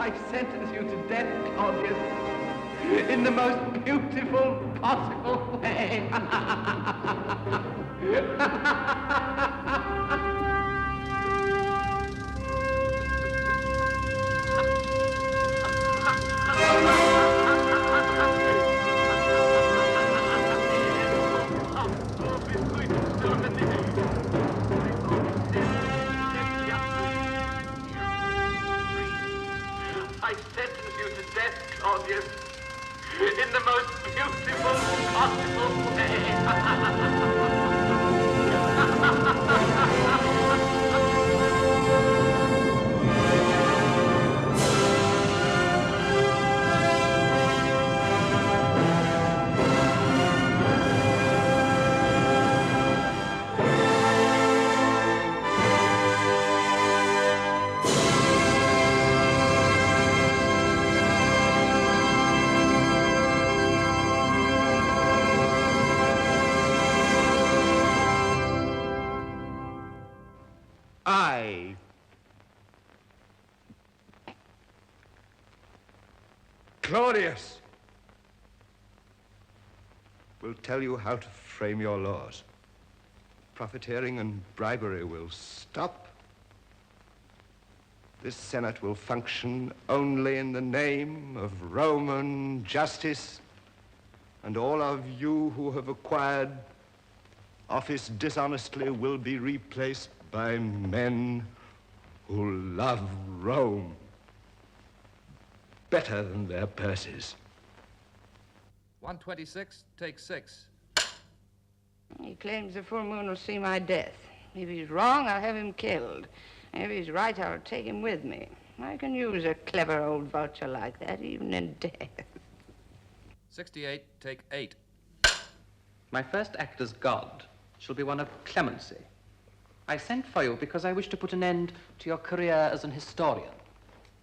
I sentence you to death, Claudius, in the most beautiful possible way. I sentence you to death, Claudius, in the most beautiful possible way. Claudius will tell you how to frame your laws. Profiteering and bribery will stop. This Senate will function only in the name of Roman justice, and all of you who have acquired office dishonestly will be replaced by men who love Rome better than their purses. 126, take 6. He claims the full moon will see my death. If he's wrong, I'll have him killed. If he's right, I'll take him with me. I can use a clever old vulture like that, even in death. 68, take 8. My first act as God shall be one of clemency. I sent for you because I wish to put an end to your career as an historian.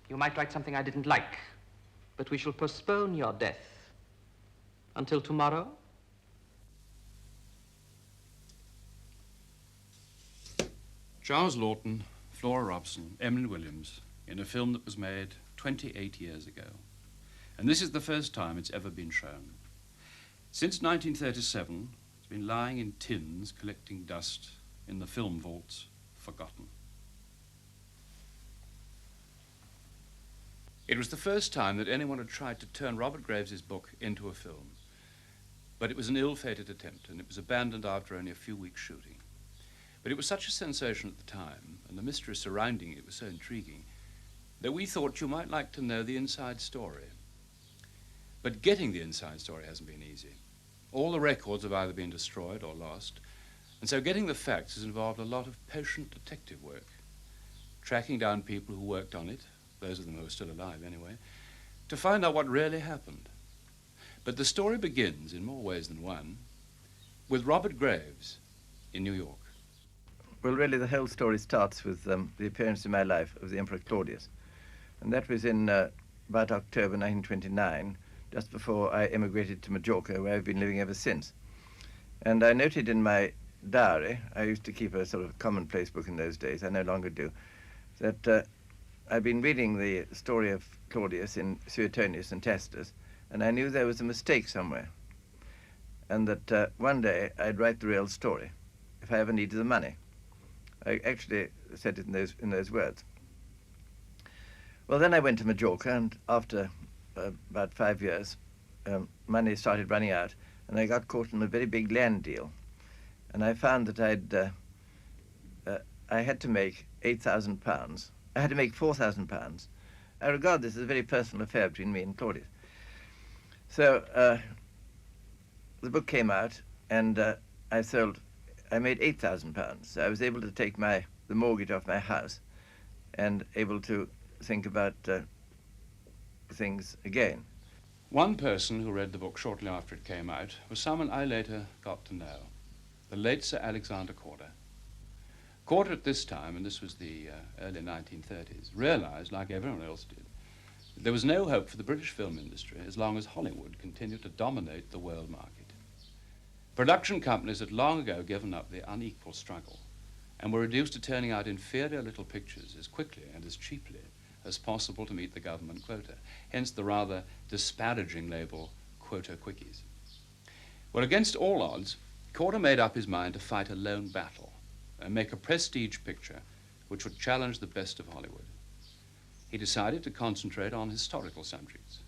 You might write something I didn't like, but we shall postpone your death until tomorrow. Charles Lawton, Flora Robson, Emily Williams, in a film that was made 28 years ago. And this is the first time it's ever been shown. Since 1937, it's been lying in tins, collecting dust in the film vaults, forgotten. It was the first time that anyone had tried to turn Robert Graves's book into a film. But it was an ill-fated attempt, and it was abandoned after only a few weeks' shooting. But it was such a sensation at the time, and the mystery surrounding it was so intriguing, that we thought you might like to know the inside story. But getting the inside story hasn't been easy. All the records have either been destroyed or lost, and so getting the facts has involved a lot of patient detective work, tracking down people who worked on it, those of them who are still alive anyway, to find out what really happened. But the story begins, in more ways than one, with Robert Graves in New York. Well, really, the whole story starts with the appearance in my life of the Emperor Claudius. And that was in about October 1929, just before I emigrated to Majorca, where I've been living ever since. And I noted in my diary, I used to keep a sort of commonplace book in those days, I no longer do, that I'd been reading the story of Claudius in Suetonius and Tacitus, and I knew there was a mistake somewhere, and that one day I'd write the real story if I ever needed the money. I actually said it in those words. Well, then I went to Majorca, and after about 5 years, money started running out, and I got caught in a very big land deal. And I found that I had to make £8,000. I had to make £4,000. I regard this as a very personal affair between me and Claudius. So the book came out, and I made £8,000. So I was able to take the mortgage off my house and able to think about things again. One person who read the book shortly after it came out was someone I later got to know, the late Sir Alexander Corder. Corder at this time, and this was the early 1930s, realized, like everyone else did, that there was no hope for the British film industry as long as Hollywood continued to dominate the world market. Production companies had long ago given up the unequal struggle and were reduced to turning out inferior little pictures as quickly and as cheaply as possible to meet the government quota, hence the rather disparaging label quota quickies. Well, against all odds, Korda made up his mind to fight a lone battle and make a prestige picture which would challenge the best of Hollywood. He decided to concentrate on historical subjects,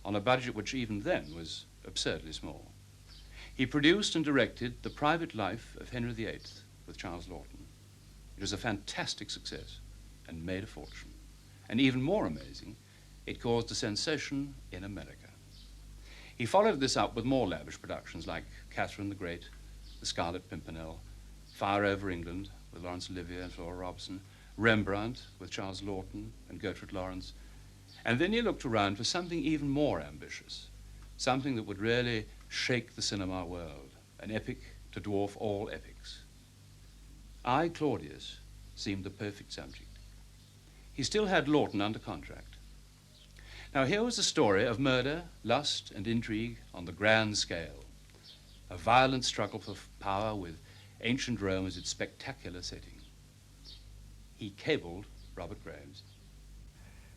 on a budget which even then was absurdly small. He produced and directed The Private Life of Henry VIII with Charles Lawton. It was a fantastic success and made a fortune. And even more amazing, it caused a sensation in America. He followed this up with more lavish productions like Catherine the Great, The Scarlet Pimpernel, Fire Over England with Laurence Olivier and Flora Robson, Rembrandt with Charles Lawton and Gertrude Lawrence. And then he looked around for something even more ambitious, something that would really shake the cinema world, an epic to dwarf all epics. I, Claudius, seemed the perfect subject. He still had Lawton under contract. Now here was a story of murder, lust, and intrigue on the grand scale, a violent struggle for power with ancient Rome as its spectacular setting. He cabled Robert Graves.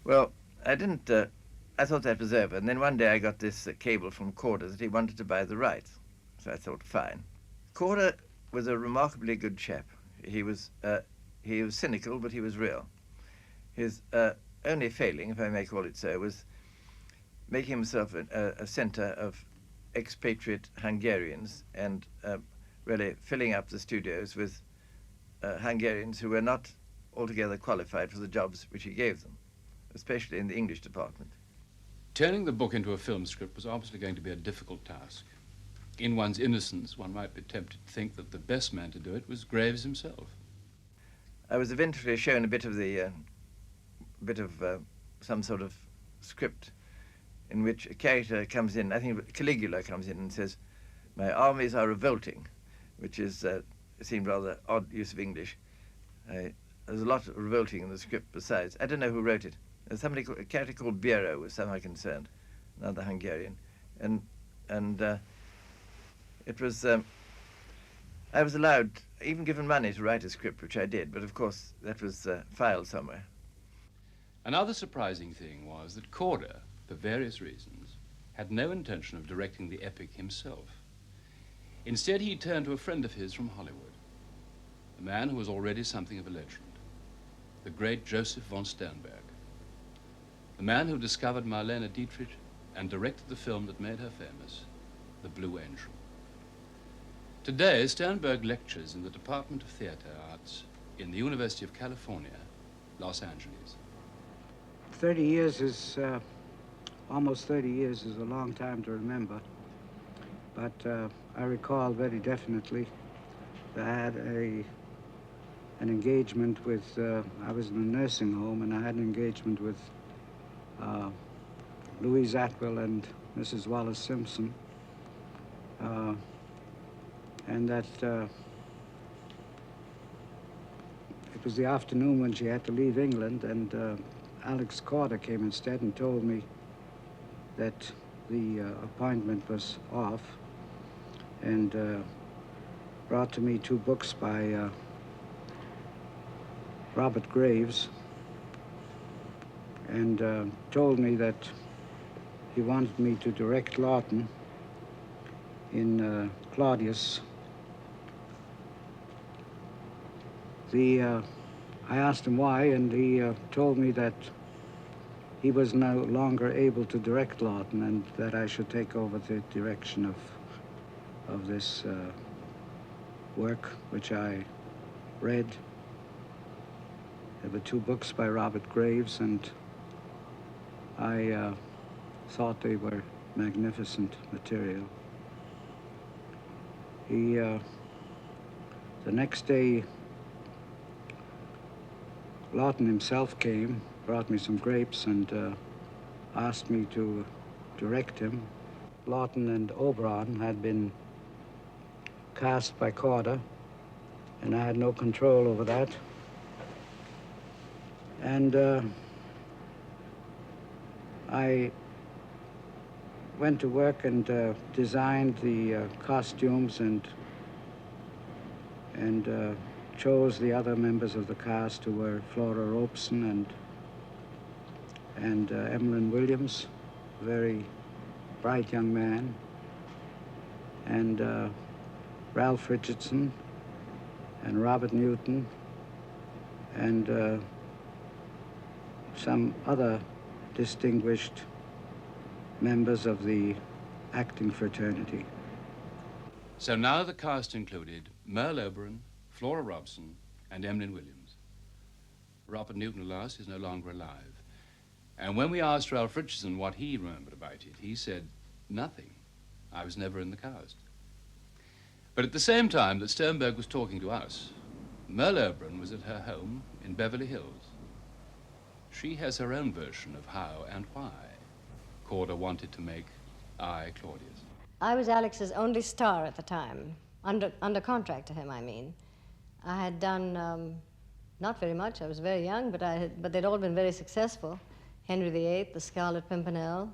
Well, I didn't, I thought that was over. And then one day I got this cable from Korda that he wanted to buy the rights. So I thought, fine. Korda was a remarkably good chap. He was cynical, but he was real. His only failing, if I may call it so, was making himself a centre of expatriate Hungarians and really filling up the studios with Hungarians who were not altogether qualified for the jobs which he gave them, especially in the English department. Turning the book into a film script was obviously going to be a difficult task. In one's innocence, one might be tempted to think that the best man to do it was Graves himself. I was eventually shown a bit of some sort of script in which a character comes in, I think Caligula comes in and says, "My armies are revolting," which is seemed rather odd use of English. There's a lot of revolting in the script besides. I don't know who wrote it. There's somebody, a character called Biero was somehow concerned, another Hungarian. And it was, I was allowed, even given money to write a script, which I did, but of course that was filed somewhere. Another surprising thing was that Korda, for various reasons, had no intention of directing the epic himself. Instead, he turned to a friend of his from Hollywood, a man who was already something of a legend, the great Joseph von Sternberg, the man who discovered Marlene Dietrich and directed the film that made her famous, The Blue Angel. Today, Sternberg lectures in the Department of Theater Arts in the University of California, Los Angeles. 30 years is, almost 30 years is a long time to remember, but I recall very definitely that I had an engagement with, I was in a nursing home, and I had an engagement with Louise Atwill and Mrs. Wallace Simpson, and that it was the afternoon when she had to leave England, and Alex Korda came instead and told me that the appointment was off, and brought to me 2 books by Robert Graves, and told me that he wanted me to direct Lawton in Claudius. I asked him why, and he told me that he was no longer able to direct Lawton, and that I should take over the direction of this work, which I read. There were 2 books by Robert Graves, and I thought they were magnificent material. The next day, Lawton himself came, brought me some grapes, and asked me to direct him. Lawton and Oberon had been cast by Korda, and I had no control over that. And I went to work and designed the costumes and chose the other members of the cast, who were Flora Robeson and and Emlyn Williams, a very bright young man, and Ralph Richardson, and Robert Newton, and some other distinguished members of the acting fraternity. So now the cast included Merle Oberon, Flora Robson, and Emlyn Williams. Robert Newton, alas, is no longer alive. And when we asked Ralph Richardson what he remembered about it, he said, nothing. I was never in the cast. But at the same time that Sternberg was talking to us, Merle Oberon was at her home in Beverly Hills. She has her own version of how and why Corder wanted to make I, Claudius. I was Alex's only star at the time, under contract to him, I mean. I had done not very much. I was very young, but they'd all been very successful. Henry VIII, The Scarlet Pimpernel,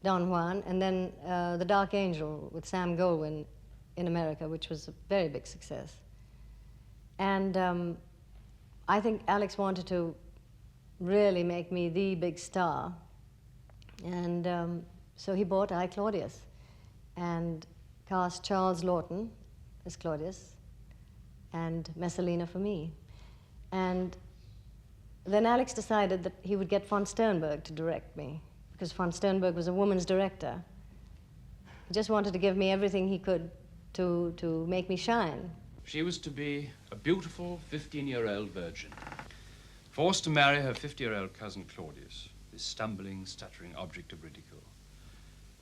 Don Juan, and then The Dark Angel with Sam Goldwyn in America, which was a very big success. And I think Alex wanted to really make me the big star. And so he bought I, Claudius, and cast Charles Lawton as Claudius and Messalina for me. And then Alex decided that he would get von Sternberg to direct me, because von Sternberg was a woman's director. He just wanted to give me everything he could to make me shine. She was to be a beautiful 15-year-old virgin, forced to marry her 50-year-old cousin Claudius, this stumbling, stuttering object of ridicule.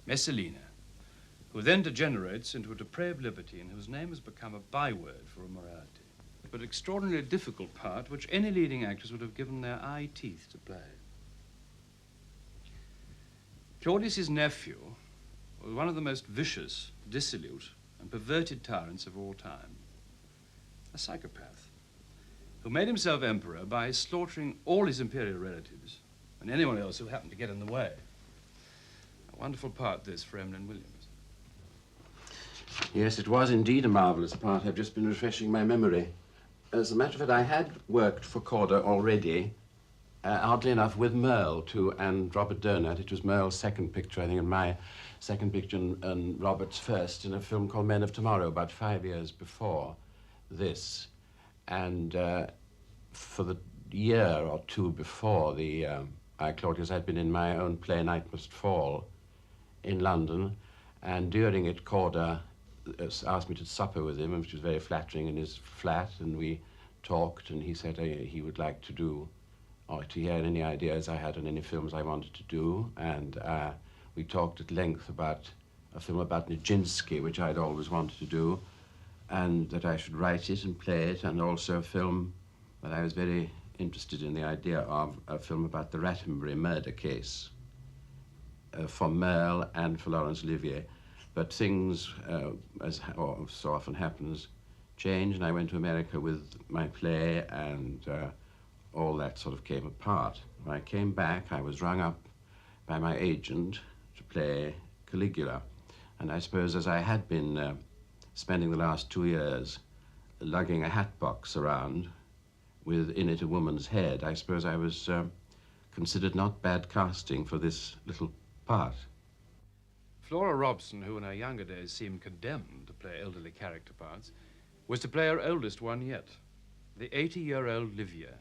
Messalina, who then degenerates into a depraved libertine whose name has become a byword for immorality, but extraordinarily difficult part which any leading actress would have given their eye teeth to play. Claudius's nephew was one of the most vicious, dissolute, and perverted tyrants of all time. A psychopath who made himself emperor by slaughtering all his imperial relatives and anyone else who happened to get in the way. A wonderful part, this, for Emlyn Williams. Yes, it was indeed a marvelous part. I've just been refreshing my memory. As a matter of fact, I had worked for Corder already, oddly enough, with Merle, too, and Robert Donat. It was Merle's second picture, I think, and my second picture, and Robert's first, in a film called Men of Tomorrow, about 5 years before this. And for the year or two before the I, Claudius, I'd been in my own play, Night Must Fall, in London, and during it, Corder asked me to supper with him, which was very flattering, in his flat, and we talked, and he said he would like to do, or to hear any ideas I had on any films I wanted to do, and we talked at length about a film about Nijinsky, which I'd always wanted to do, and that I should write it and play it, and also a film that I was very interested in the idea of, a film about the Rattenbury murder case for Merle and for Laurence Olivier. But things, as so often happens, changed, and I went to America with my play, and all that sort of came apart. When I came back, I was rung up by my agent to play Caligula. And I suppose as I had been spending the last 2 years lugging a hat box around with in it a woman's head, I suppose I was considered not bad casting for this little part. Flora Robson, who in her younger days seemed condemned to play elderly character parts, was to play her oldest one yet, the 80-year-old Livia,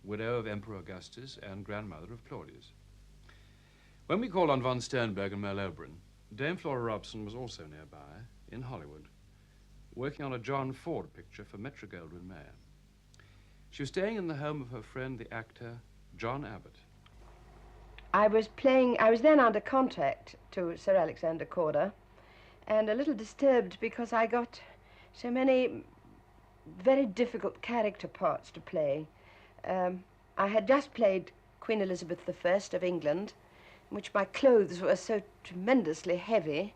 widow of Emperor Augustus and grandmother of Claudius. When we called on von Sternberg and Merle Oberon, Dame Flora Robson was also nearby, in Hollywood, working on a John Ford picture for Metro-Goldwyn-Mayer. She was staying in the home of her friend, the actor John Abbott. I was then under contract to Sir Alexander Corder, and a little disturbed because I got so many very difficult character parts to play. I had just played Queen Elizabeth I of England, in which my clothes were so tremendously heavy.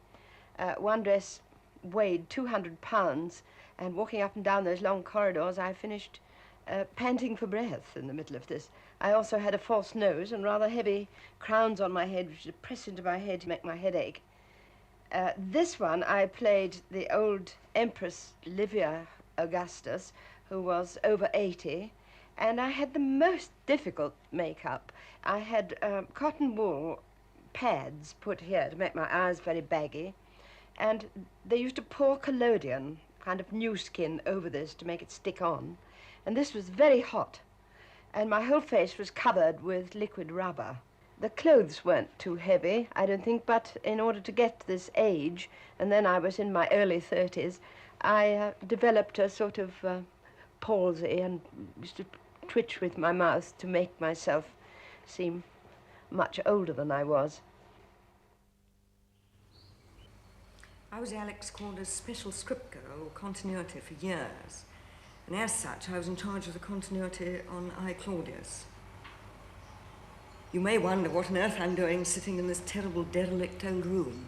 One dress weighed 200 pounds, and walking up and down those long corridors, I finished panting for breath in the middle of this. I also had a false nose and rather heavy crowns on my head, which would press into my head to make my head ache. This one, I played the old Empress Livia Augustus, who was over 80, And I had the most difficult makeup. I had cotton wool pads put here to make my eyes very baggy. And they used to pour collodion, kind of new skin, over this to make it stick on. And this was very hot. And my whole face was covered with liquid rubber. The clothes weren't too heavy, I don't think, but in order to get to this age, and then I was in my early 30s, I developed a sort of palsy and used to twitch with my mouth to make myself seem much older than I was. I was Alex Corder's special script girl, or continuity, for years. And as such, I was in charge of the continuity on I, Claudius. You may wonder what on earth I'm doing sitting in this terrible derelict old room.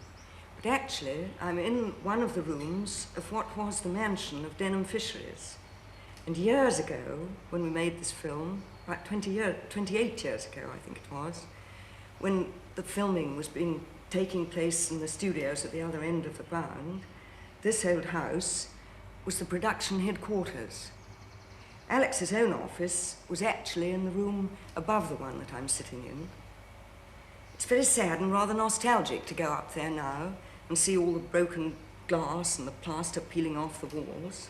But actually, I'm in one of the rooms of what was the mansion of Denham Fisheries. And years ago, when we made this film, about 28 years ago, I think it was, when the filming was taking place in the studios at the other end of the ground, this old house was the production headquarters. Alex's own office was actually in the room above the one that I'm sitting in. It's very sad and rather nostalgic to go up there now and see all the broken glass and the plaster peeling off the walls.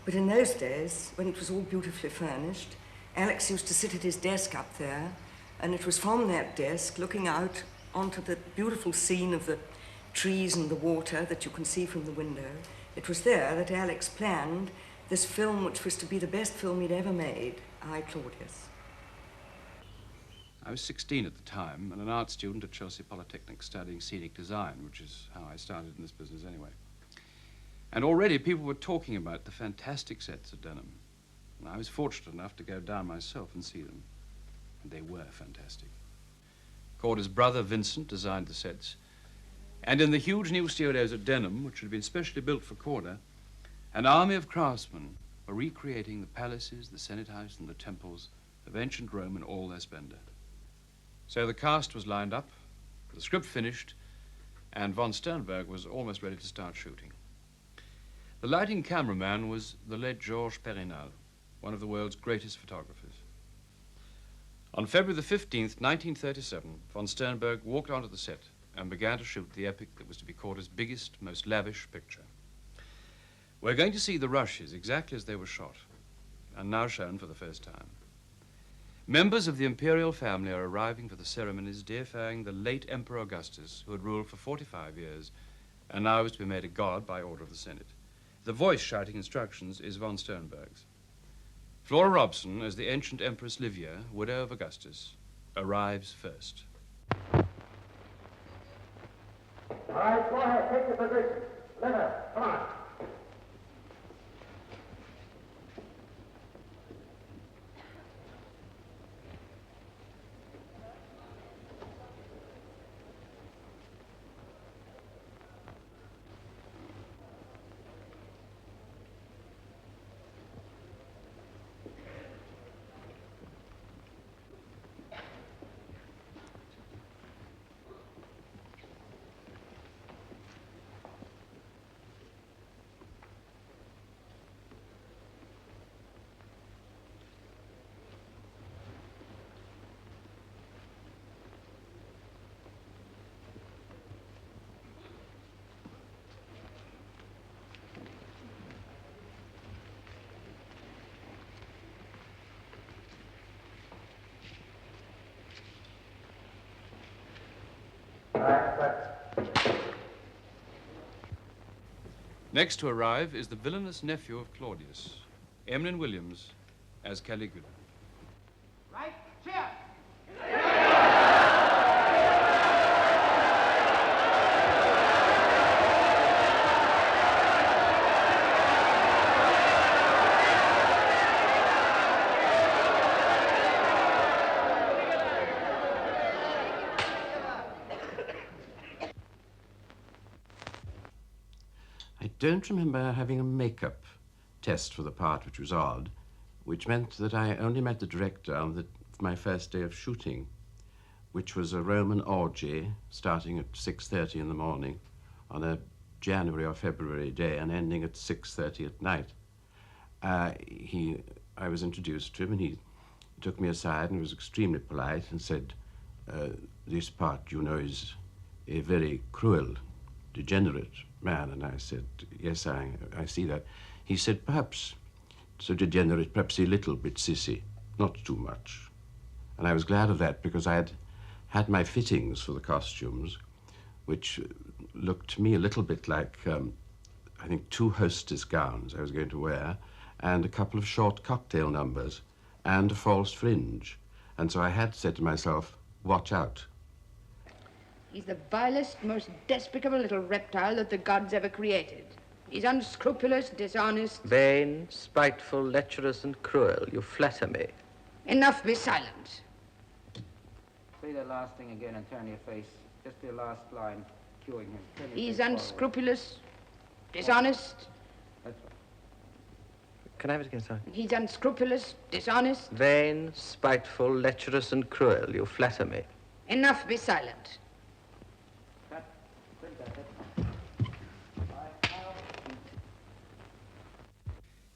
But in those days, when it was all beautifully furnished, Alex used to sit at his desk up there, and it was from that desk, looking out onto the beautiful scene of the trees and the water that you can see from the window, it was there that Alex planned this film, which was to be the best film he'd ever made, I, Claudius. I was 16 at the time and an art student at Chelsea Polytechnic studying scenic design, which is how I started in this business anyway. And already people were talking about the fantastic sets at Denham. And I was fortunate enough to go down myself and see them. And they were fantastic. Corder's brother, Vincent, designed the sets. And in the huge new studios at Denham, which had been specially built for Corder, an army of craftsmen were recreating the palaces, the Senate House, and the temples of ancient Rome in all their splendor. So the cast was lined up, the script finished, and von Sternberg was almost ready to start shooting. The lighting cameraman was the late Georges Perinal, one of the world's greatest photographers. On February the 15th, 1937, von Sternberg walked onto the set and began to shoot the epic that was to be Corder's biggest, most lavish picture. We're going to see the rushes exactly as they were shot, and now shown for the first time. Members of the imperial family are arriving for the ceremonies deifying the late Emperor Augustus, who had ruled for 45 years, and now is to be made a god by order of the Senate. The voice shouting instructions is von Sternberg's. Flora Robson, as the ancient Empress Livia, widow of Augustus, arrives first. All right, go ahead, take your position. Liver, come on. Next to arrive is the villainous nephew of Claudius, Emlyn Williams, as Caligula. Right, cheer! I don't remember having a makeup test for the part, which was odd, which meant that I only met the director on my first day of shooting, which was a Roman orgy starting at 6:30 in the morning on a January or February day and ending at 6:30 at night. I was introduced to him, and he took me aside and was extremely polite and said, this part, you know, is a very cruel, degenerate man. And I said, yes, I see that. He said, perhaps so degenerate, perhaps a little bit sissy, not too much. And I was glad of that because I had had my fittings for the costumes, which looked to me a little bit like, I think, 2 hostess gowns I was going to wear, and a couple of short cocktail numbers, and a false fringe. And so I had said to myself, watch out. He's the vilest, most despicable little reptile that the gods ever created. He's unscrupulous, dishonest. Vain, spiteful, lecherous, and cruel. You flatter me. Enough, be silent. Say that last thing again and turn your face. Just the last line, cueing him. Turn your He's face forward. unscrupulous, dishonest. That's right. Can I have it again, sorry? He's unscrupulous, dishonest. Vain, spiteful, lecherous, and cruel. You flatter me. Enough, be silent.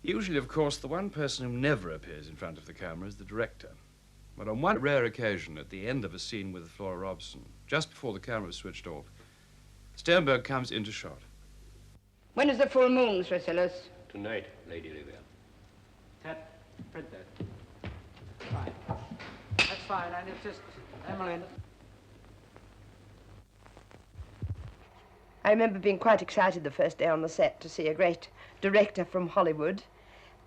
Usually, of course, the one person who never appears in front of the camera is the director. But on one rare occasion, at the end of a scene with Flora Robson, just before the camera was switched off, Sternberg comes into shot. When is the full moon, Thrasyllus? Tonight, Lady Olivia. Ted, print that. Fine. That's fine, and it's just Emmeline. I remember being quite excited the first day on the set to see a great director from Hollywood.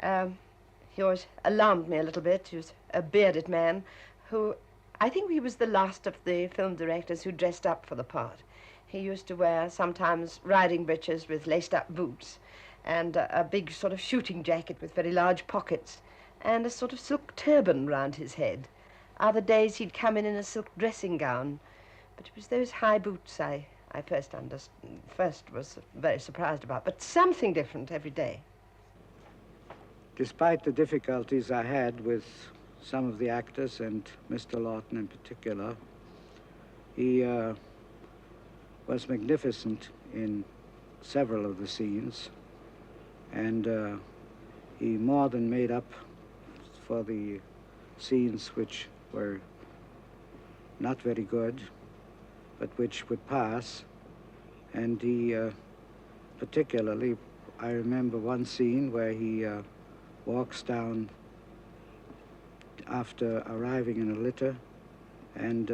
He always alarmed me a little bit. He was a bearded man who, I think he was the last of the film directors who dressed up for the part. He used to wear sometimes riding breeches with laced-up boots and a big sort of shooting jacket with very large pockets and a sort of silk turban round his head. Other days he'd come in a silk dressing gown, but it was those high boots I first was very surprised about, but something different every day. Despite the difficulties I had with some of the actors, and Mr. Lawton in particular, he was magnificent in several of the scenes, and he more than made up for the scenes which were not very good, but which would pass. And he particularly, I remember one scene where he walks down after arriving in a litter and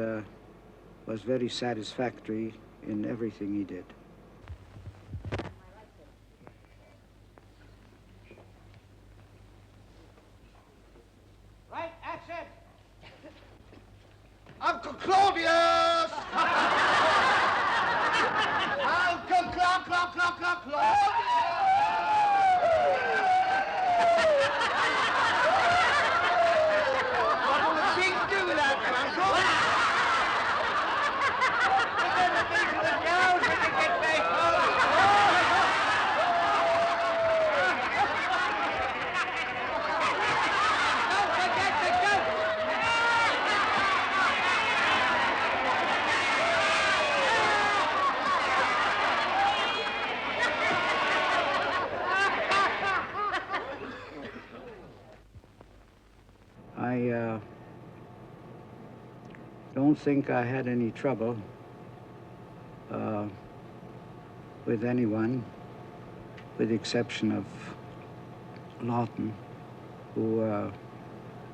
was very satisfactory in everything he did. Right, action! Uncle Claudius! Uncle Claudius! What will the chief do without you, Uncle? We're going to be to the Jones when you get back home. Don't forget the goat! I don't think I had any trouble with anyone, with the exception of Lawton, who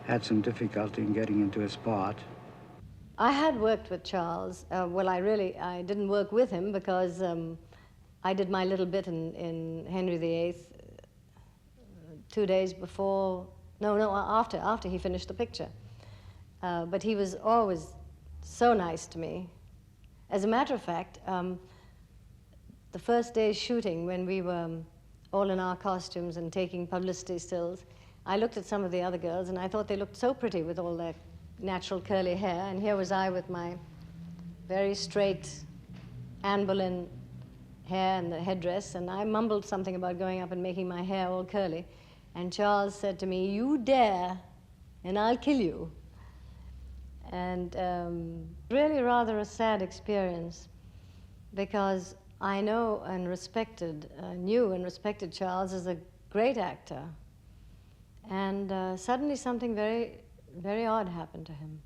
had some difficulty in getting into his part. I had worked with Charles. Well, I didn't work with him because I did my little bit in Henry VIII 2 days before, after he finished the picture. But he was always so nice to me. As a matter of fact, the first day's shooting, when we were all in our costumes and taking publicity stills, I looked at some of the other girls and I thought they looked so pretty with all their natural curly hair, and here was I with my very straight Anne Boleyn hair and the headdress, and I mumbled something about going up and making my hair all curly, and Charles said to me, "You dare, and I'll kill you." And really rather a sad experience, because I knew and respected Charles as a great actor, and suddenly something very very odd happened to him.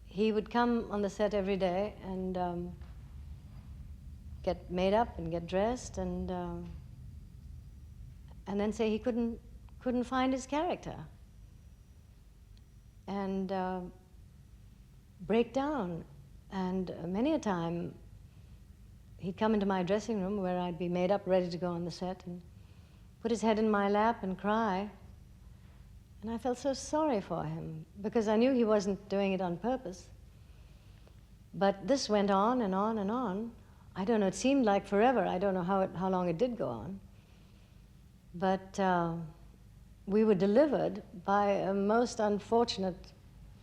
He would come on the set every day and get made up and get dressed and then say he couldn't find his character and break down. And many a time he'd come into my dressing room where I'd be made up, ready to go on the set, and put his head in my lap and cry. And I felt so sorry for him because I knew he wasn't doing it on purpose. But this went on and on and on. I don't know, it seemed like forever. I don't know how long it did go on. But we were delivered by a most unfortunate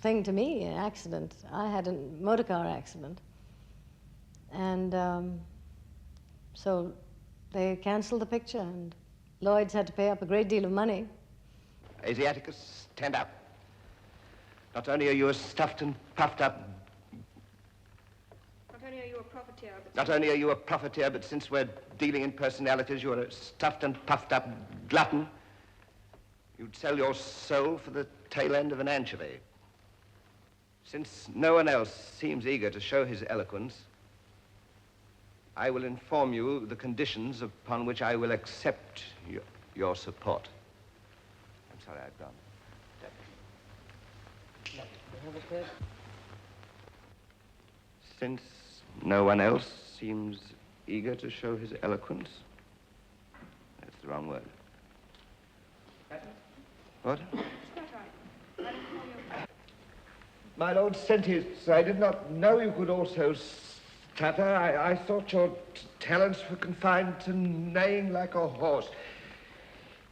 thing to me, an accident. I had a motor car accident. And so they canceled the picture, and Lloyd's had to pay up a great deal of money. Asiaticus, stand up. Not only are you a stuffed and puffed up... Not only are you a profiteer, but... Not only are you a profiteer, but since we're dealing in personalities, you're a stuffed and puffed up glutton. You'd sell your soul for the tail end of an anchovy. Since no one else seems eager to show his eloquence, I will inform you the conditions upon which I will accept your support. I'm sorry I've gone. Since no one else seems eager to show his eloquence, that's the wrong word. What? My Lord Sentius, I did not know you could also stutter. I thought your talents were confined to neighing like a horse.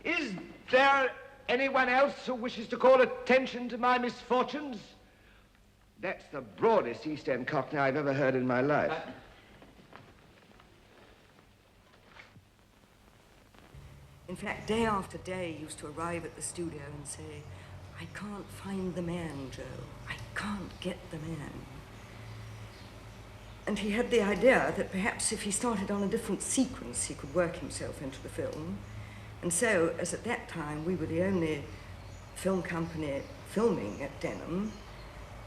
Is there anyone else who wishes to call attention to my misfortunes? That's the broadest East End Cockney I've ever heard in my life. In fact, day after day, he used to arrive at the studio and say, "I can't find the man, Joe. I can't get the man." And he had the idea that perhaps if he started on a different sequence, he could work himself into the film. And so, as at that time we were the only film company filming at Denham,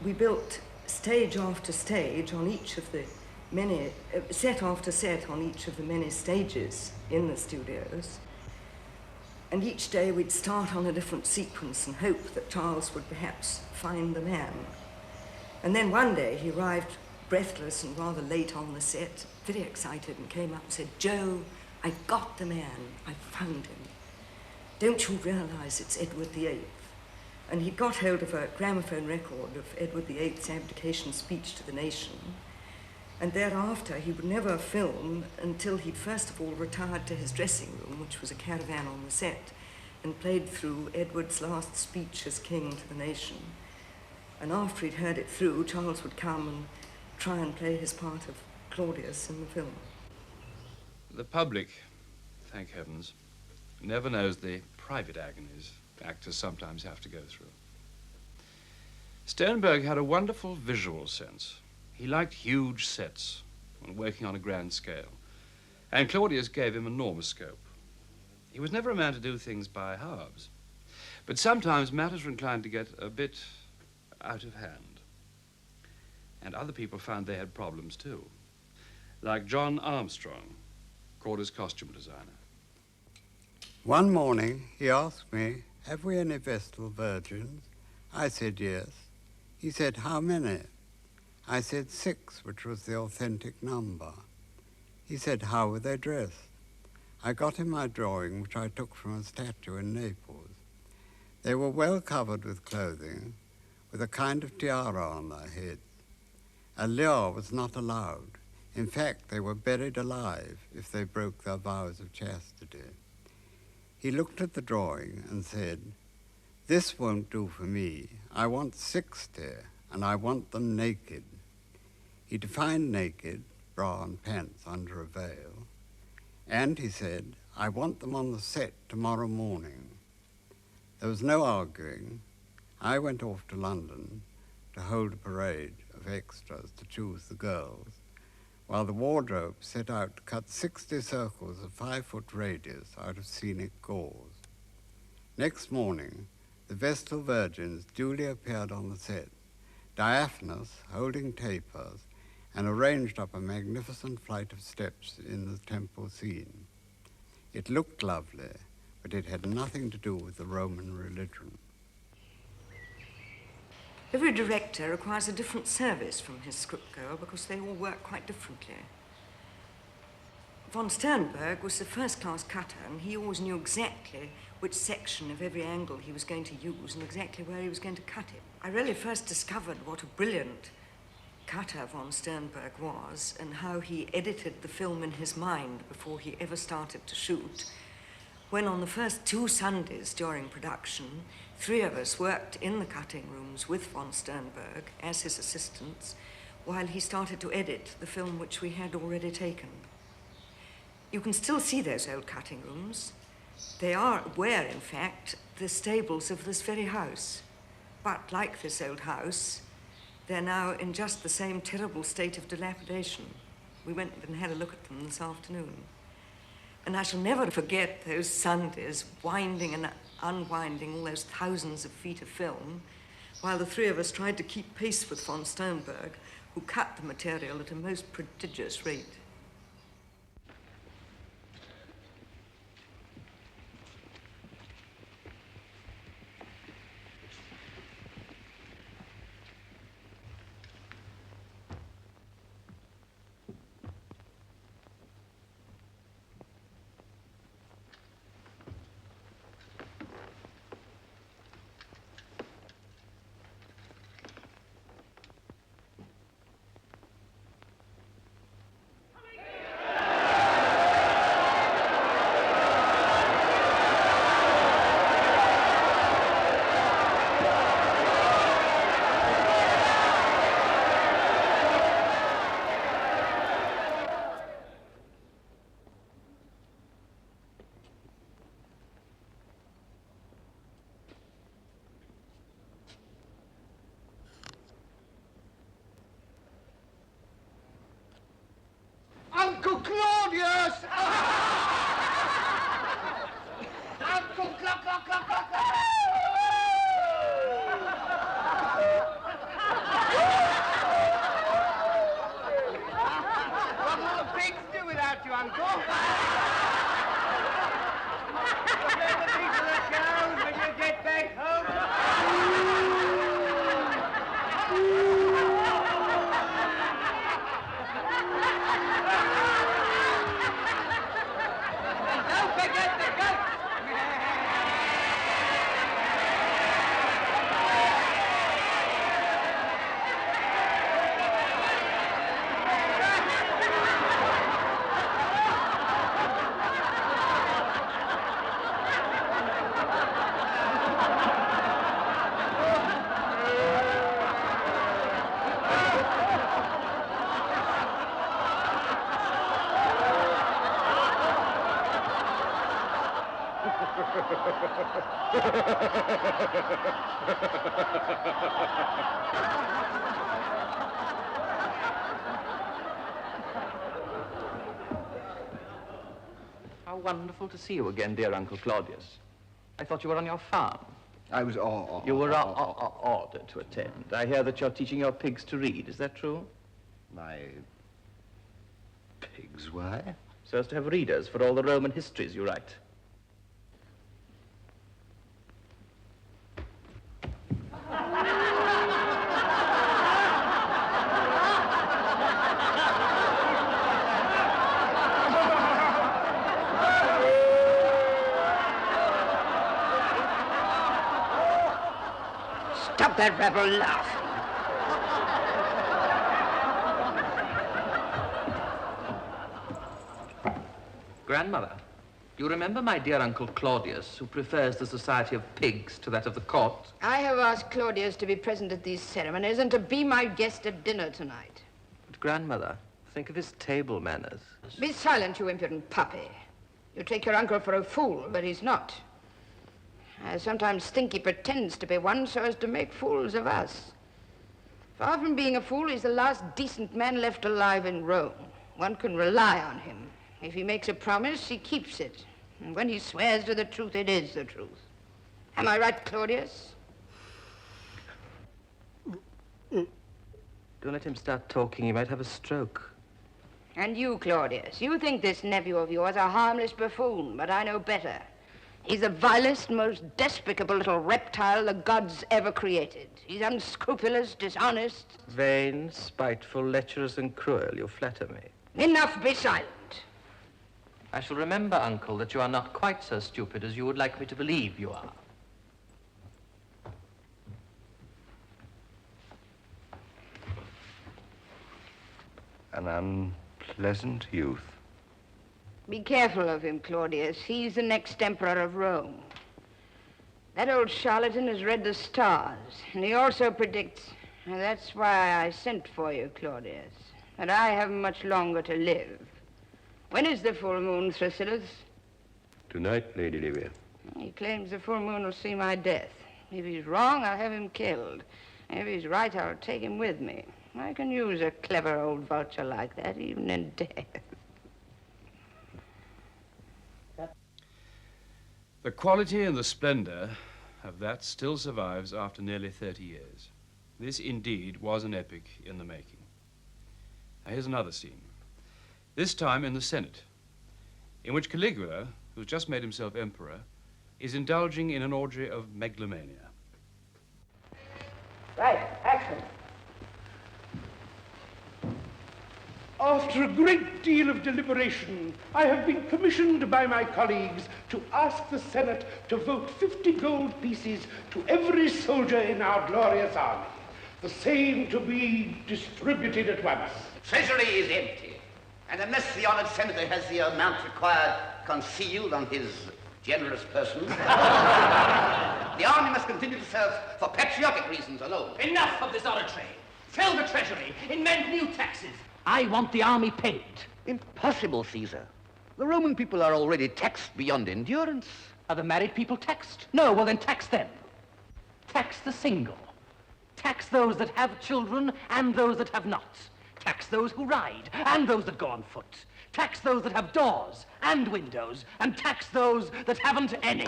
we built stage after stage on each of the many, set after set on each of the many stages in the studios. And each day we'd start on a different sequence and hope that Charles would perhaps find the man. And then one day he arrived breathless and rather late on the set, very excited, and came up and said, "Joe, I've got the man. I've found him. Don't you realize it's Edward VIII?" And he got hold of a gramophone record of Edward VIII's abdication speech to the nation. And thereafter, he would never film until he'd first of all retired to his dressing room, which was a caravan on the set, and played through Edward's last speech as king to the nation. And after he'd heard it through, Charles would come and try and play his part of Claudius in the film. The public, thank heavens, never knows the private agonies actors sometimes have to go through. Sternberg had a wonderful visual sense. He liked huge sets and working on a grand scale. And Claudius gave him enormous scope. He was never a man to do things by halves. But sometimes matters were inclined to get a bit out of hand. And other people found they had problems too. Like John Armstrong, Corder's costume designer. One morning, he asked me, "Have we any Vestal virgins?" I said yes. He said, "How many?" I said 6, which was the authentic number. He said, "How were they dressed?" I got him my drawing, which I took from a statue in Naples. They were well covered with clothing, with a kind of tiara on their heads. A lure was not allowed. In fact, they were buried alive if they broke their vows of chastity. He looked at the drawing and said, "This won't do for me. I want 60, and I want them naked." He defined naked, bra and pants under a veil. And he said, "I want them on the set tomorrow morning." There was no arguing. I went off to London to hold a parade of extras to choose the girls, while the wardrobe set out to cut 60 circles of 5-foot radius out of scenic gauze. Next morning, the Vestal Virgins duly appeared on the set, diaphanous, holding tapers, and arranged up a magnificent flight of steps in the temple scene. It looked lovely, but it had nothing to do with the Roman religion. Every director requires a different service from his scriptgoer because they all work quite differently. Von Sternberg was a first-class cutter, and he always knew exactly which section of every angle he was going to use and exactly where he was going to cut it. I really first discovered what a brilliant cutter von Sternberg was and how he edited the film in his mind before he ever started to shoot, when on the first 2 Sundays during production, 3 of us worked in the cutting rooms with von Sternberg as his assistants while he started to edit the film which we had already taken. You can still see those old cutting rooms. They were, in fact, the stables of this very house. But like this old house, they're now in just the same terrible state of dilapidation. We went and had a look at them this afternoon. And I shall never forget those Sundays winding and unwinding all those thousands of feet of film while the 3 of us tried to keep pace with von Sternberg, who cut the material at a most prodigious rate. Uncle Claudius! Uncle Claudius! What will the pigs do without you, Uncle? What will the pigs of the cows when you get back home? How wonderful to see you again, dear Uncle Claudius. I thought you were on your farm. I was You were ordered to attend. I hear that you're teaching your pigs to read. Is that true? My pigs, why? So as to have readers for all the Roman histories you write. Stop that rebel laughing. Grandmother, you remember my dear Uncle Claudius, who prefers the society of pigs to that of the court? I have asked Claudius to be present at these ceremonies and to be my guest at dinner tonight. But Grandmother, think of his table manners. Be silent, you impudent puppy. You take your uncle for a fool, but he's not. I sometimes think he pretends to be one so as to make fools of us. Far from being a fool, he's the last decent man left alive in Rome. One can rely on him. If he makes a promise, he keeps it. And when he swears to the truth, it is the truth. Am I right, Claudius? Don't let him start talking. He might have a stroke. And you, Claudius, you think this nephew of yours a harmless buffoon, but I know better. He's the vilest, most despicable little reptile the gods ever created. He's unscrupulous, dishonest. Vain, spiteful, lecherous, and cruel. You flatter me. Enough, be silent. I shall remember, Uncle, that you are not quite so stupid as you would like me to believe you are. An unpleasant youth. Be careful of him, Claudius. He's the next emperor of Rome. That old charlatan has read the stars, and he also predicts, and that's why I sent for you, Claudius, that I haven't much longer to live. When is the full moon, Thrasylus? Tonight, Lady Livia. He claims the full moon will see my death. If he's wrong, I'll have him killed. If he's right, I'll take him with me. I can use a clever old vulture like that, even in death. The quality and the splendor of that still survives after nearly 30 years. This indeed was an epic in the making. Now here's another scene. This time in the Senate, in which Caligula, who's just made himself emperor, is indulging in an orgy of megalomania. Right, action. After a great deal of deliberation, I have been commissioned by my colleagues to ask the Senate to vote 50 gold pieces to every soldier in our glorious army, the same to be distributed at once. The treasury is empty, and unless the honored senator has the amount required concealed on his generous person, the army must continue to serve for patriotic reasons alone. Enough of this oratory. Fill the treasury, invent new taxes. I want the army paid. Impossible, Caesar. The Roman people are already taxed beyond endurance. Are the married people taxed? No, well then tax them. Tax the single. Tax those that have children and those that have not. Tax those who ride and those that go on foot. Tax those that have doors and windows, and tax those that haven't any.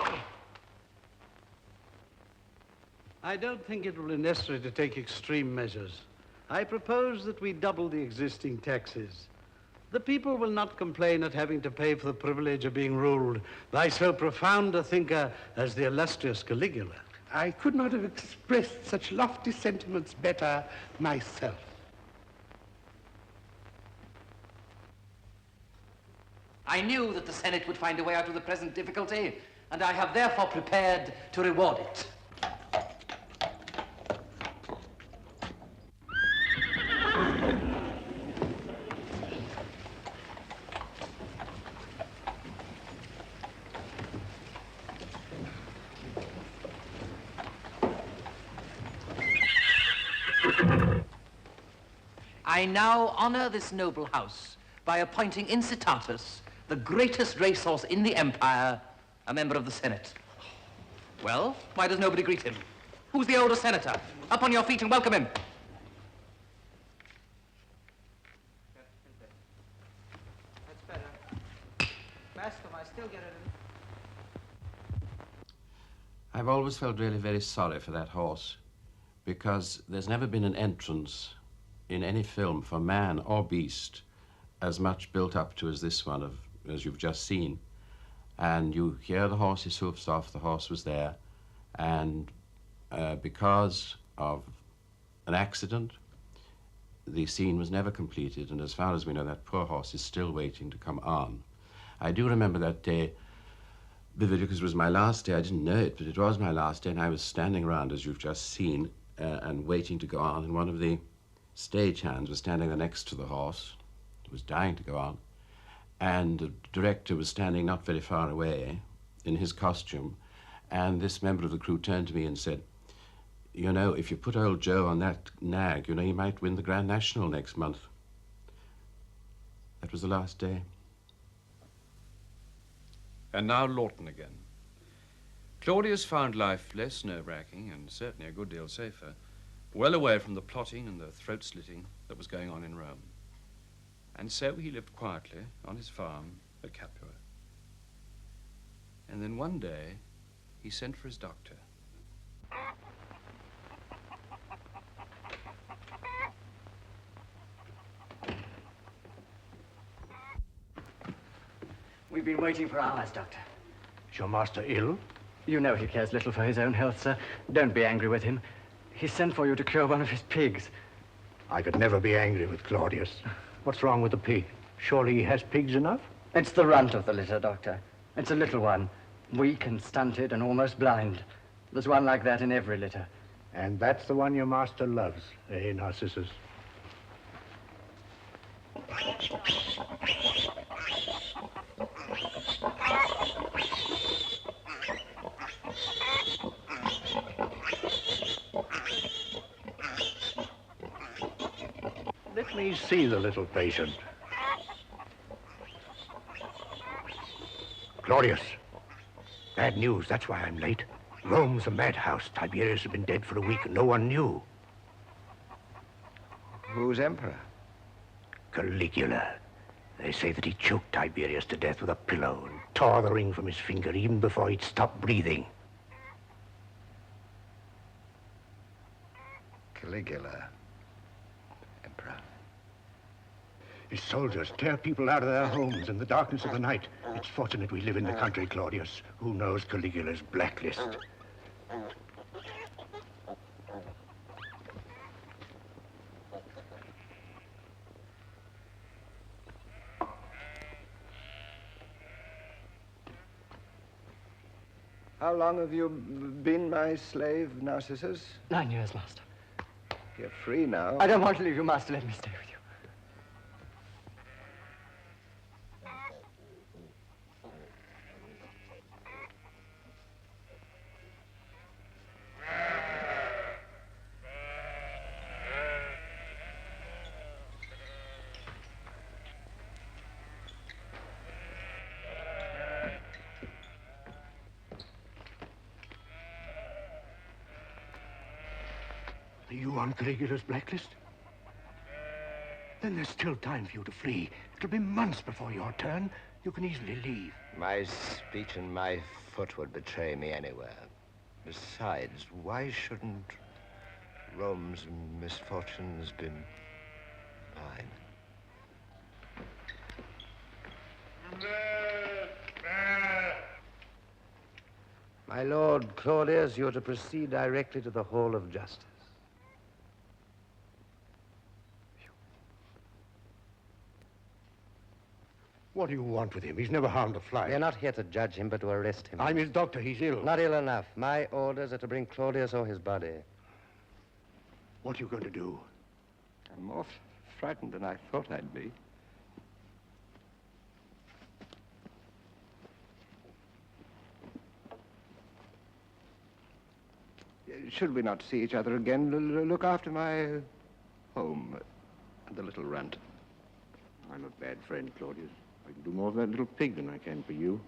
I don't think it will be necessary to take extreme measures. I propose that we double the existing taxes. The people will not complain at having to pay for the privilege of being ruled by so profound a thinker as the illustrious Caligula. I could not have expressed such lofty sentiments better myself. I knew that the Senate would find a way out of the present difficulty, and I have therefore prepared to reward it. I now honor this noble house by appointing Incitatus, the greatest racehorse in the empire, a member of the Senate. Well, why does nobody greet him? Who's the older senator? Up on your feet and welcome him. That's better. Bascom, I still get it in. I've always felt really very sorry for that horse, because there's never been an entrance in any film for man or beast as much built up to as this one, as you've just seen. And you hear the horse's hoofs off, the horse was there, and because of an accident, the scene was never completed, and as far as we know, that poor horse is still waiting to come on. I do remember that day vividly, because it was my last day. I didn't know it, but it was my last day, and I was standing around, as you've just seen, and waiting to go on, and one of the stagehands was standing there next to the horse. It was dying to go on, and the director was standing not very far away in his costume, and this member of the crew turned to me and said, "You know, if you put old Joe on that nag, you know, he might win the Grand National next month." That was the last day. And now Lawton again. Claudius found life less nerve-wracking and certainly a good deal safer, well away from the plotting and the throat-slitting that was going on in Rome. And so he lived quietly on his farm at Capua. And then one day, he sent for his doctor. We've been waiting for hours, Doctor. Is your master ill? You know he cares little for his own health, sir. Don't be angry with him. He sent for you to cure one of his pigs. I could never be angry with Claudius. What's wrong with the pig? Surely he has pigs enough? It's the runt of the litter, Doctor. It's a little one. Weak and stunted and almost blind. There's one like that in every litter. And that's the one your master loves, eh, Narcissus? Let me see the little patient. Claudius, bad news, that's why I'm late. Rome's a madhouse. Tiberius has been dead for a week and no one knew. Who's emperor? Caligula. They say that he choked Tiberius to death with a pillow and tore the ring from his finger even before he'd stopped breathing. Caligula. Emperor. His soldiers tear people out of their homes in the darkness of the night. It's fortunate we live in the country, Claudius. Who knows Caligula's blacklist? How long have you been my slave, Narcissus? 9 years, Master. You're free now. I don't want to leave you, Master. Let me stay with you. Are you on Caligula's blacklist? Then there's still time for you to flee. It'll be months before your turn. You can easily leave. My speech and my foot would betray me anywhere. Besides, why shouldn't Rome's misfortunes be mine? My lord Claudius, you are to proceed directly to the Hall of Justice. What do you want with him? He's never harmed a fly. We're not here to judge him, but to arrest him. I'm his doctor. He's ill. Not ill enough. My orders are to bring Claudius or his body. What are you going to do? I'm more frightened than I thought I'd be. Should we not see each other again, look after my home and the little runt. I'm a bad friend, Claudius. I can do more for that little pig than I can for you.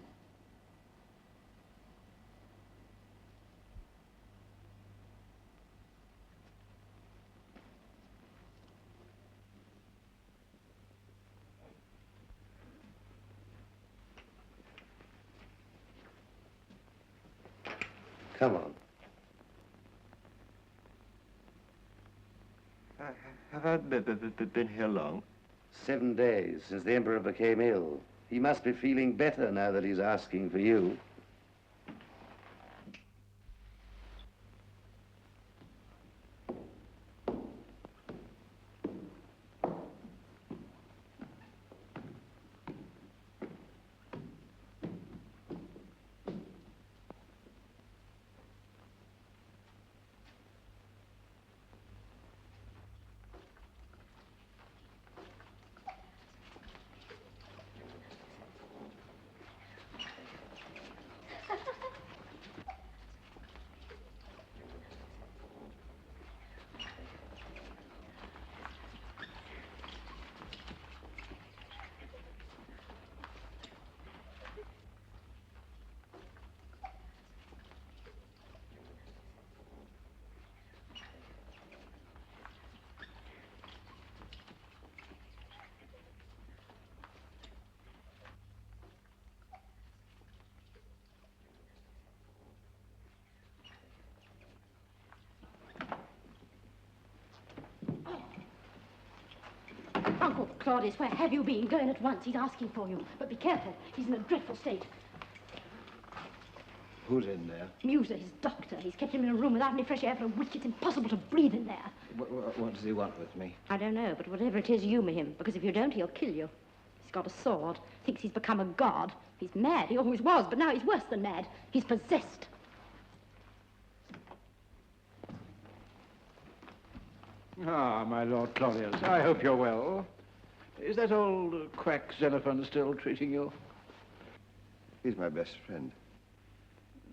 Come on. Have I been here long? 7 days since the Emperor became ill. He must be feeling better now that he's asking for you. Claudius, where have you been? Go in at once. He's asking for you. But be careful. He's in a dreadful state. Who's in there? Muser, his doctor. He's kept him in a room without any fresh air for a week. It's impossible to breathe in there. What does he want with me? I don't know, but whatever it is, humour him. Because if you don't, he'll kill you. He's got a sword. Thinks he's become a god. He's mad. He always was, but now he's worse than mad. He's possessed. Ah, my Lord Claudius, I hope you're well. Is that old quack Xenophon still treating you? He's my best friend.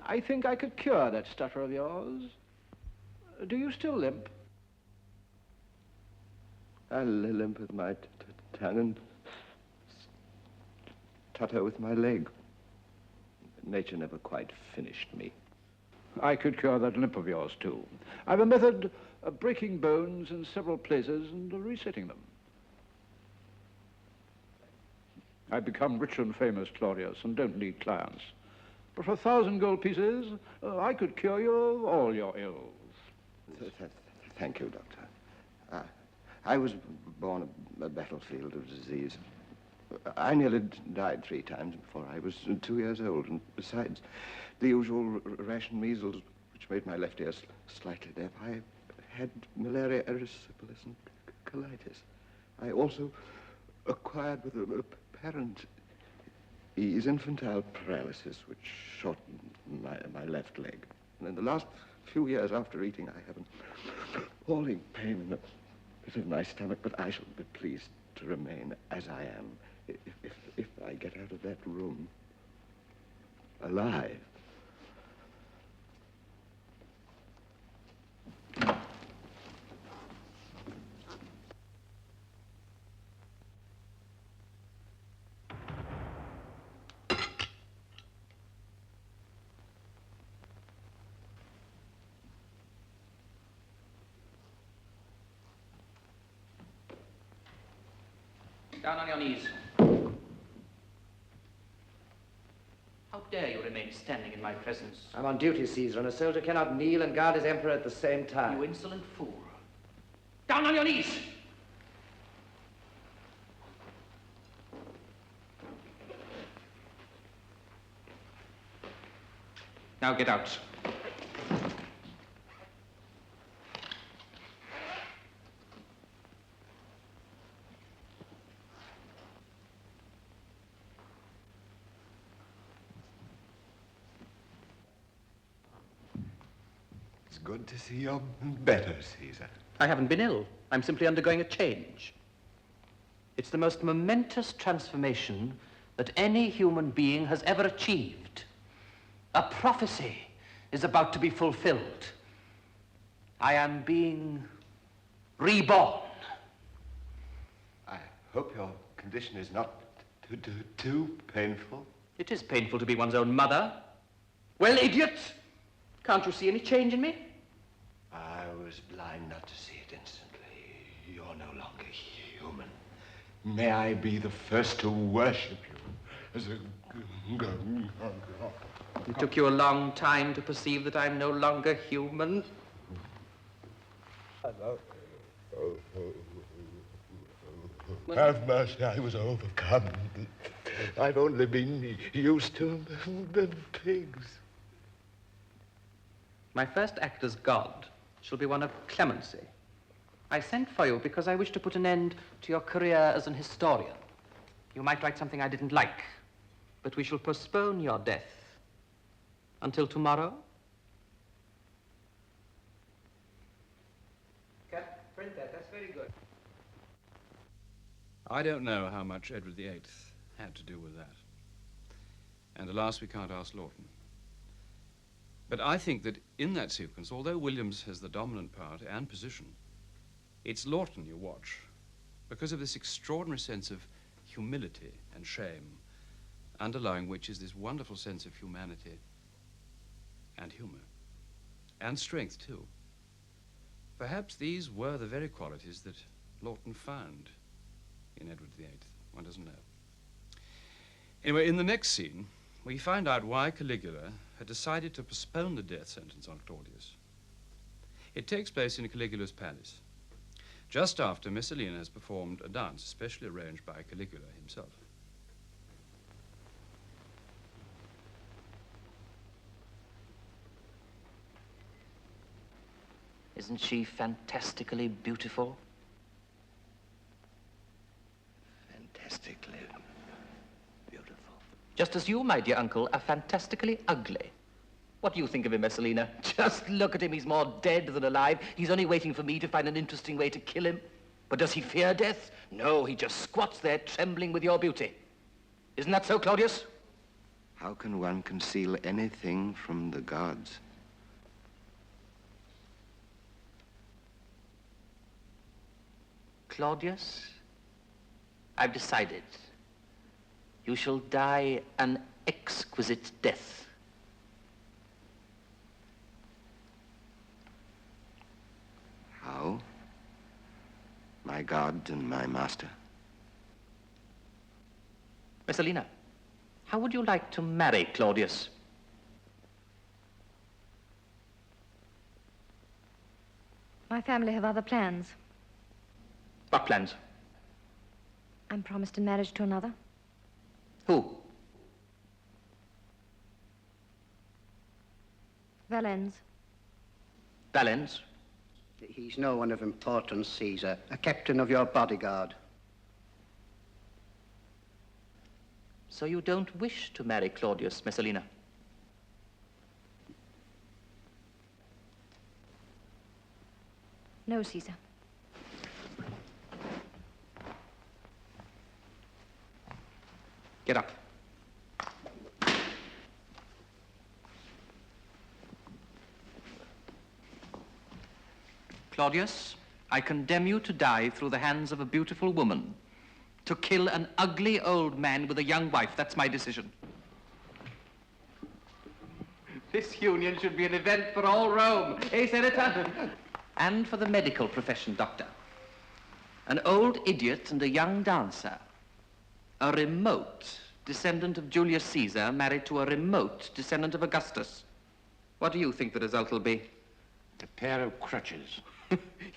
I think I could cure that stutter of yours. Do you still limp? I limp with my tongue and stutter with my leg. Nature never quite finished me. I could cure that limp of yours, too. I've a method of breaking bones in several places and resetting them. I've become rich and famous, Claudius, and don't need clients. But for 1,000 gold pieces, I could cure you of all your ills. Thank you, Doctor. I was born a battlefield of disease. I nearly died 3 times before I was 2 years old, and besides the usual ration measles, which made my left ear slightly deaf, I had malaria, erysipelas, and colitis. I also acquired with apparent ease infantile paralysis, which shortened my left leg. And in the last few years after eating, I have an appalling pain in the pit of my stomach, but I shall be pleased to remain as I am if I get out of that room alive. Down on your knees. How dare you remain standing in my presence? I'm on duty, Caesar, and a soldier cannot kneel and guard his emperor at the same time. You insolent fool. Down on your knees! Now get out. It's good to see you're better, Caesar. I haven't been ill. I'm simply undergoing a change. It's the most momentous transformation that any human being has ever achieved. A prophecy is about to be fulfilled. I am being reborn. I hope your condition is not too painful. It is painful to be one's own mother. Well, idiot! Can't you see any change in me? I was blind not to see it instantly. You're no longer human. May I be the first to worship you as a... It took you a long time to perceive that I'm no longer human. Have mercy, I was overcome. I've only been used to the pigs. My first act as God shall be one of clemency. I sent for you because I wish to put an end to your career as an historian. You might write something I didn't like, but we shall postpone your death until tomorrow. Print that. That's very good. I don't know how much Edward VIII had to do with that. And alas, we can't ask Lawton. But I think that in that sequence, although Williams has the dominant part and position, it's Lawton you watch because of this extraordinary sense of humility and shame, underlying which is this wonderful sense of humanity and humor, and strength, too. Perhaps these were the very qualities that Lawton found in Edward VIII. One doesn't know. Anyway, in the next scene, we find out why Caligula had decided to postpone the death sentence on Claudius. It takes place in Caligula's palace. just after Messalina has performed a dance specially arranged by Caligula himself. Isn't she fantastically beautiful? Fantastically beautiful. Just as you, my dear uncle, are fantastically ugly. What do you think of him, Messalina? Just look at him. He's more dead than alive. He's only waiting for me to find an interesting way to kill him. But does he fear death? No, he just squats there trembling with your beauty. Isn't that so, Claudius? How can one conceal anything from the gods? Claudius, I've decided. You shall die an exquisite death. How? My God and my master. Messalina, how would you like to marry Claudius? My family have other plans. What plans? I'm promised in marriage to another. Who? Valens. Valens? He's no one of importance, Caesar. A captain of your bodyguard. So you don't wish to marry Claudius, Messalina? No, Caesar. Get up. Claudius, I condemn you to die through the hands of a beautiful woman. To kill an ugly old man with a young wife. That's my decision. This union should be an event for all Rome. Eh, Senator? And for the medical profession, Doctor. An old idiot and a young dancer. A remote descendant of Julius Caesar married to a remote descendant of Augustus. What do you think the result will be? A pair of crutches.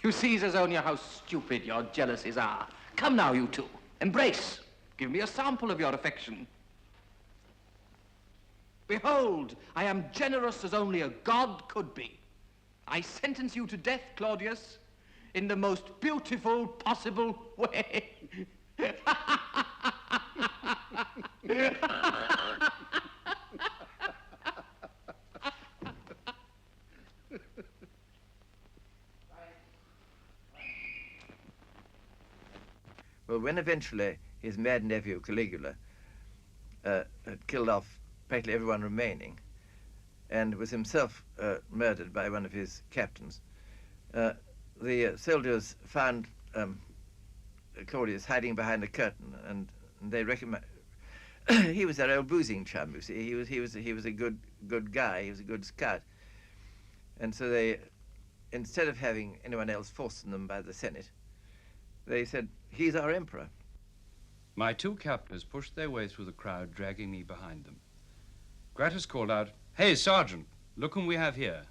You Caesars own you how stupid your jealousies are. Come now, you two. Embrace. Give me a sample of your affection. Behold, I am generous as only a god could be. I sentence you to death, Claudius, in the most beautiful possible way. Well, when eventually his mad nephew Caligula had killed off practically everyone remaining and was himself murdered by one of his captains, the soldiers found Claudius hiding behind a curtain, and they recommend he was their old boozing chum. You see, he was a good guy. He was a good scout, and so they, instead of having anyone else forced on them by the Senate, they said, "He's our emperor." My two captors pushed their way through the crowd, dragging me behind them. Gratus called out, "Hey, Sergeant, look whom we have here.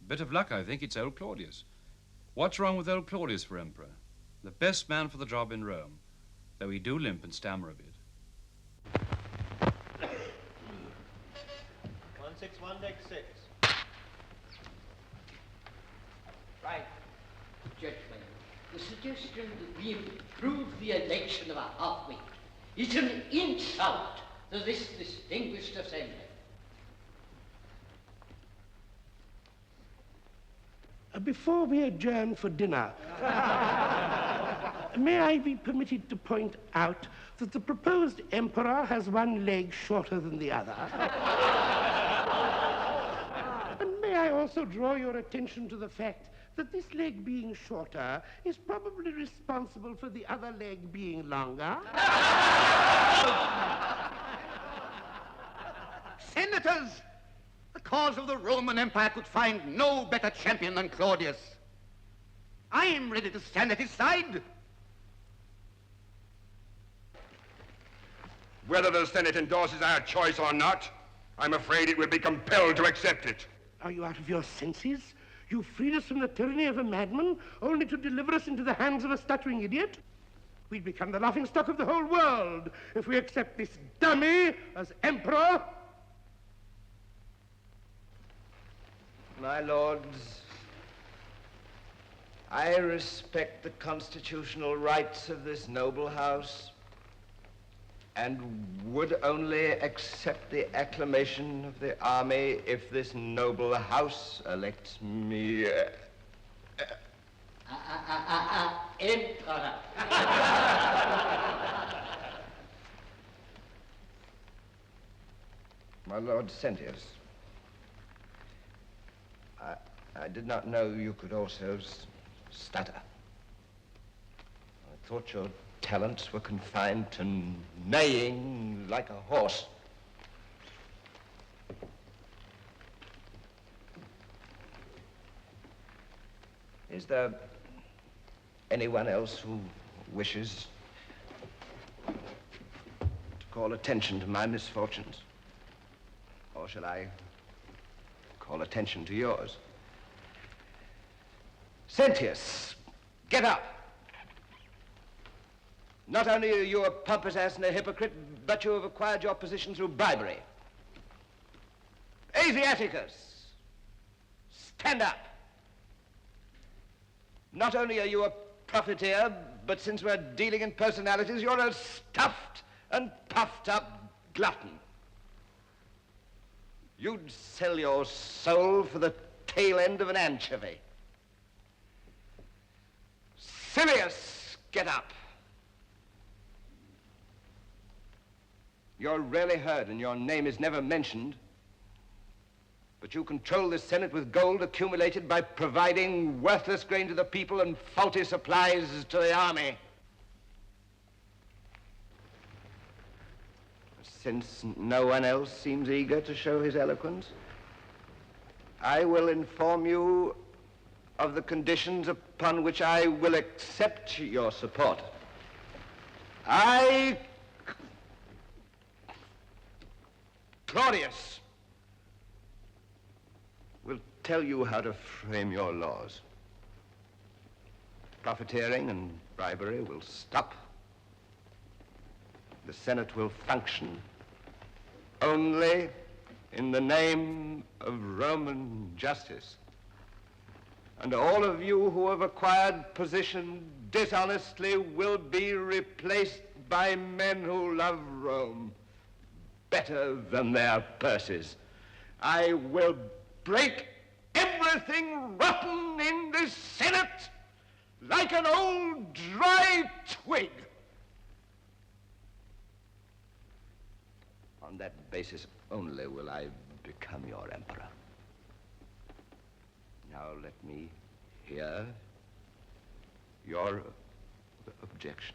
Bit of luck, I think. It's old Claudius. What's wrong with old Claudius for emperor? The best man for the job in Rome, though he do limp and stammer a bit." 161, deck 6. Right. Gentlemen, the suggestion that we improve the election of a half-wit is an insult to this distinguished assembly. Before we adjourn for dinner, may I be permitted to point out that the proposed emperor has one leg shorter than the other? And may I also draw your attention to the fact that this leg being shorter is probably responsible for the other leg being longer? Senators, the cause of the Roman Empire could find no better champion than Claudius. I am ready to stand at his side. Whether the Senate endorses our choice or not, I'm afraid it will be compelled to accept it. Are you out of your senses? You freed us from the tyranny of a madman, only to deliver us into the hands of a stuttering idiot? We'd become the laughingstock of the whole world if we accept this dummy as emperor. My lords, I respect the constitutional rights of this noble house and would only accept the acclamation of the army if this noble house elects me Emperor. My Lord Sentius, I did not know you could also stutter. I thought your talents were confined to neighing like a horse. Is there anyone else who wishes to call attention to my misfortunes? Or shall I call attention to yours? Sentius, get up. Not only are you a pompous ass and a hypocrite, but you have acquired your position through bribery. Asiaticus, stand up. Not only are you a profiteer, but since we're dealing in personalities, you're a stuffed and puffed up glutton. You'd sell your soul for the tail end of an anchovy. Silius, get up. You're rarely heard and your name is never mentioned, but you control the Senate with gold accumulated by providing worthless grain to the people and faulty supplies to the army. Since no one else seems eager to show his eloquence, I will inform you of the conditions upon which I will accept your support. I, Claudius, will tell you how to frame your laws. Profiteering and bribery will stop. The Senate will function only in the name of Roman justice. And all of you who have acquired position dishonestly will be replaced by men who love Rome better than their purses. I will break everything rotten in this Senate like an old dry twig. On that basis only will I become your emperor. Now let me hear your objections.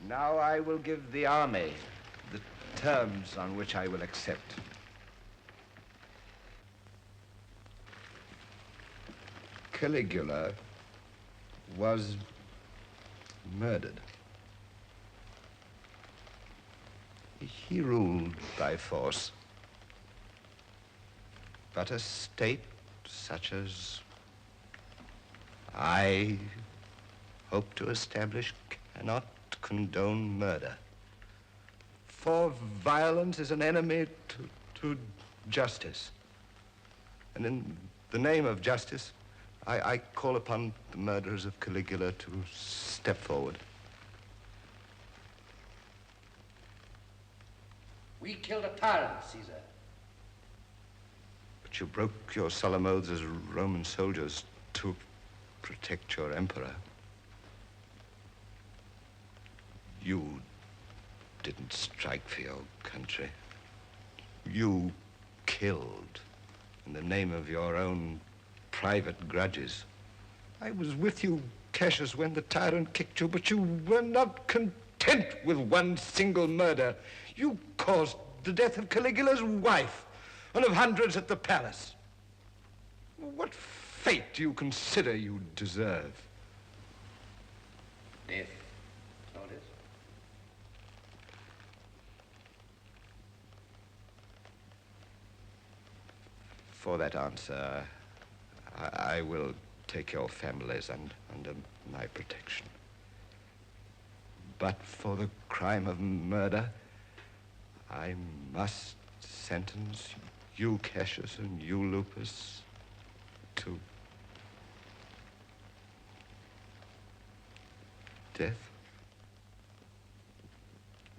Now I will give the army the terms on which I will accept. Caligula was murdered. He ruled by force. But a state such as I hope to establish cannot condone murder. For violence is an enemy to justice. And in the name of justice, I call upon the murderers of Caligula to step forward. We killed a tyrant, Caesar. But you broke your solemn oaths as Roman soldiers to protect your emperor. You didn't strike for your country. You killed in the name of your own private grudges. I was with you, Cassius, when the tyrant kicked you, but you were not content with one single murder. You caused the death of Caligula's wife and of hundreds at the palace. What fate do you consider you deserve? Death, Claudius. For that answer, I will take your families under my protection. But for the crime of murder, I must sentence you, Cassius, and you, Lupus, to death.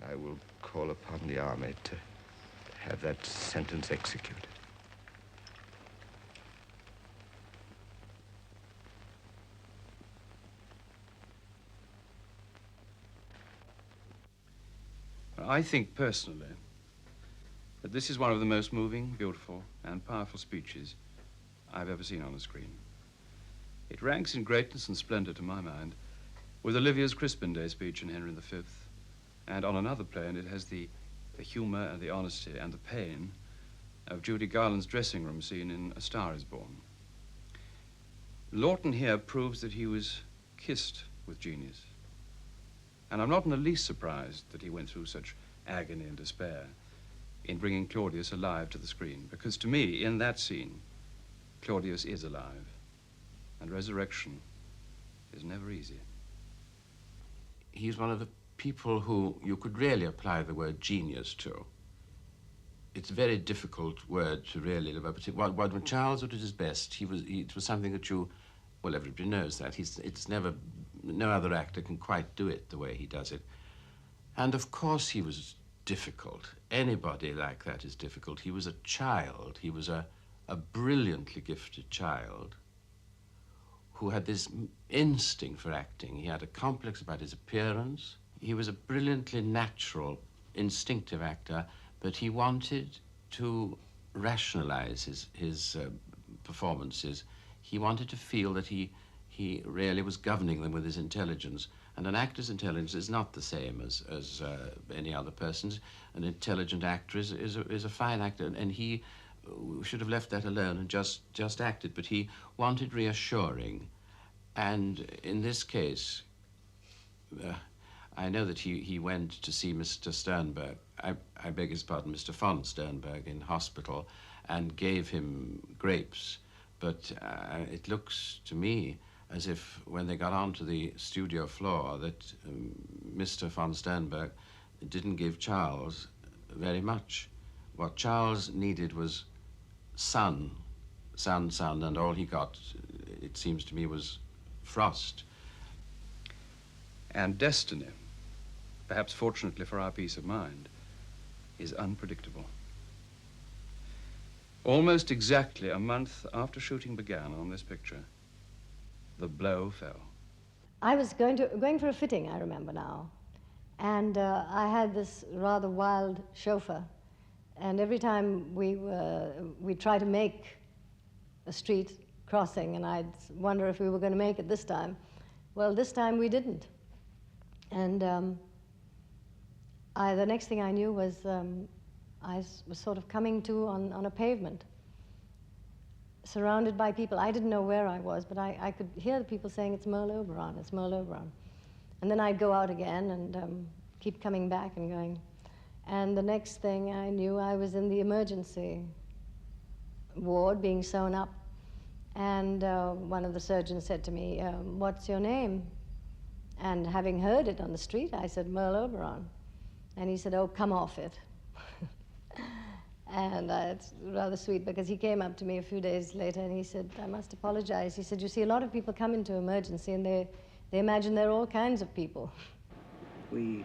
I will call upon the army to have that sentence executed. I think personally that this is one of the most moving, beautiful, and powerful speeches I've ever seen on a screen. It ranks in greatness and splendor, to my mind, with Olivia's Crispin Day speech in Henry V, and on another plane it has the humor and the honesty and the pain of Judy Garland's dressing room scene in A Star is Born. Lawton here proves that he was kissed with genius. And I'm not in the least surprised that he went through such agony and despair in bringing Claudius alive to the screen, because to me, in that scene, Claudius is alive, and resurrection is never easy. He's one of the people who you could really apply the word genius to. It's a very difficult word to really live up to. When Charles was at his best, it was something that you, well, everybody knows that. It's never, no other actor can quite do it the way he does it. And of course he was difficult. Anybody like that is difficult. He was a child. He was a brilliantly gifted child who had this instinct for acting. He had a complex about his appearance. He was a brilliantly natural, instinctive actor, but he wanted to rationalize his performances. He wanted to feel that he really was governing them with his intelligence. And an actor's intelligence is not the same as any other person's. An intelligent actor is a fine actor, and he should have left that alone and just acted, but he wanted reassuring. And in this case, I know that he went to see Mr. Sternberg, I beg his pardon, Mr. von Sternberg in hospital, and gave him grapes. But it looks to me as if when they got onto the studio floor that Mr. von Sternberg didn't give Charles very much. What Charles needed was sun, and all he got, it seems to me, was frost. And destiny, perhaps fortunately for our peace of mind, is unpredictable. Almost exactly a month after shooting began on this picture, the blow fell. I was going for a fitting, I remember now, and I had this rather wild chauffeur, and every time we'd try to make a street crossing, and I'd wonder if we were going to make it this time. Well, this time we didn't. And the next thing I knew was I was sort of coming to on a pavement, surrounded by people. I didn't know where I was, but I could hear the people saying, "It's Merle Oberon, it's Merle Oberon." And then I'd go out again and keep coming back and going. And the next thing I knew, I was in the emergency ward being sewn up. And one of the surgeons said to me, "What's your name?" And having heard it on the street, I said, "Merle Oberon." And he said, "Oh, come off it." And it's rather sweet, because he came up to me a few days later and he said, "I must apologize." He said, "You see, a lot of people come into emergency and they imagine they're all kinds of people." We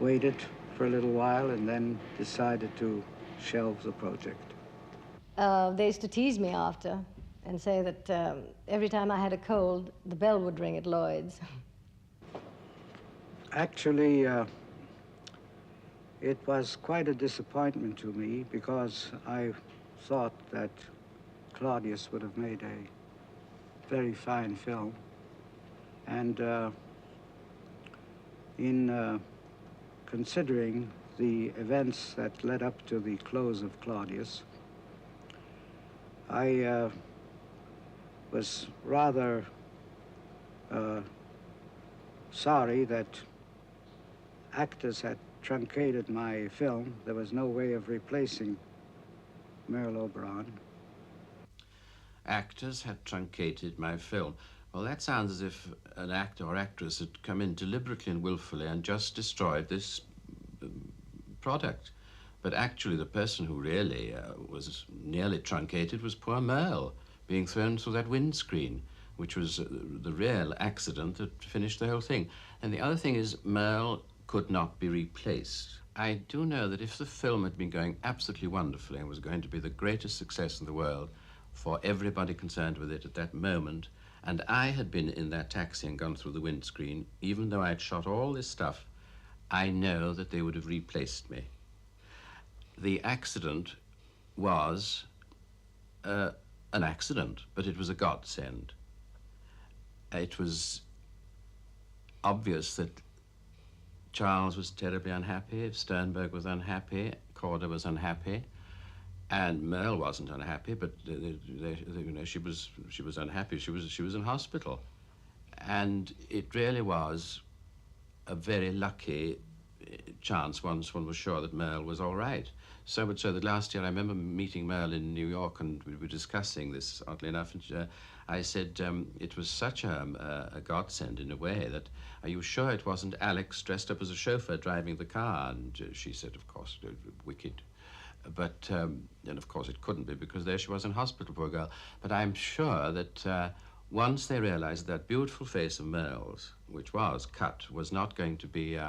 waited for a little while and then decided to shelve the project. They used to tease me after and say that every time I had a cold, the bell would ring at Lloyd's. Actually, it was quite a disappointment to me, because I thought that Claudius would have made a very fine film. And in considering the events that led up to the close of Claudius, I was rather sorry that actors had truncated my film. There was no way of replacing Merle Oberon. Actors had truncated my film. Well, that sounds as if an actor or actress had come in deliberately and willfully and just destroyed this product. But actually, the person who really was nearly truncated was poor Merle, being thrown through that windscreen, which was the real accident that finished the whole thing. And the other thing is, Merle could not be replaced. I do know that if the film had been going absolutely wonderfully and was going to be the greatest success in the world for everybody concerned with it at that moment, and I had been in that taxi and gone through the windscreen, even though I'd shot all this stuff, I know that they would have replaced me. The accident was an accident, but it was a godsend. It was obvious that Charles was terribly unhappy, Sternberg was unhappy, Corder was unhappy, and Merle wasn't unhappy, but you know, she was unhappy. She was in hospital, and it really was a very lucky chance once one was sure that Merle was all right. So much so that last year I remember meeting Merle in New York, and we were discussing this, oddly enough, and I said it was such a godsend in a way that, are you sure it wasn't Alex dressed up as a chauffeur driving the car? And she said, of course, wicked. But, and of course it couldn't be, because there she was in hospital, poor girl. But I'm sure that once they realized that beautiful face of Merle's, which was cut, was not going to be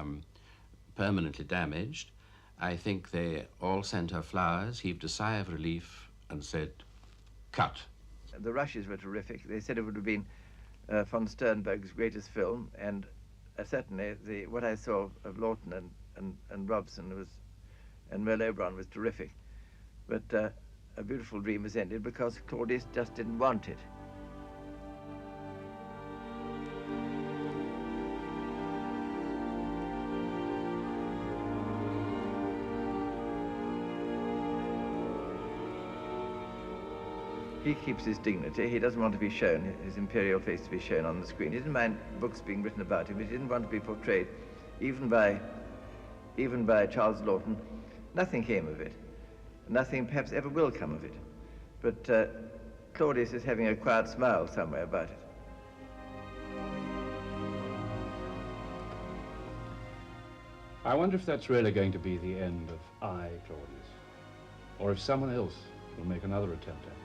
permanently damaged, I think they all sent her flowers, heaved a sigh of relief, and said, cut. The rushes were terrific. They said it would have been von Sternberg's greatest film, and certainly what I saw of Lawton and Robson and Merle Oberon was terrific. But A Beautiful Dream was ended because Claudius just didn't want it. He keeps his dignity. He doesn't want to be shown, his imperial face to be shown on the screen. He didn't mind books being written about him. He didn't want to be portrayed, even by Charles Lawton. Nothing came of it. Nothing perhaps ever will come of it. But Claudius is having a quiet smile somewhere about it. I wonder if that's really going to be the end of I, Claudius, or if someone else will make another attempt at it.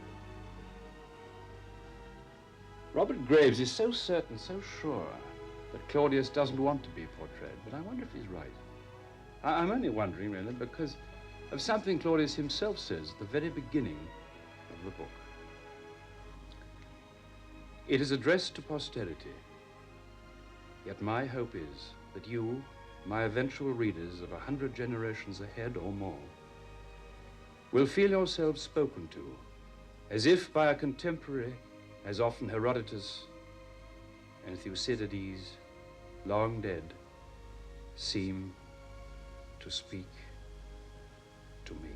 Robert Graves is so certain, so sure, that Claudius doesn't want to be portrayed, but I wonder if he's right. I'm only wondering, really, because of something Claudius himself says at the very beginning of the book. It is addressed to posterity, yet my hope is that you, my eventual readers of 100 generations ahead or more, will feel yourselves spoken to, as if by a contemporary, as often Herodotus and Thucydides, long dead, seem to speak to me.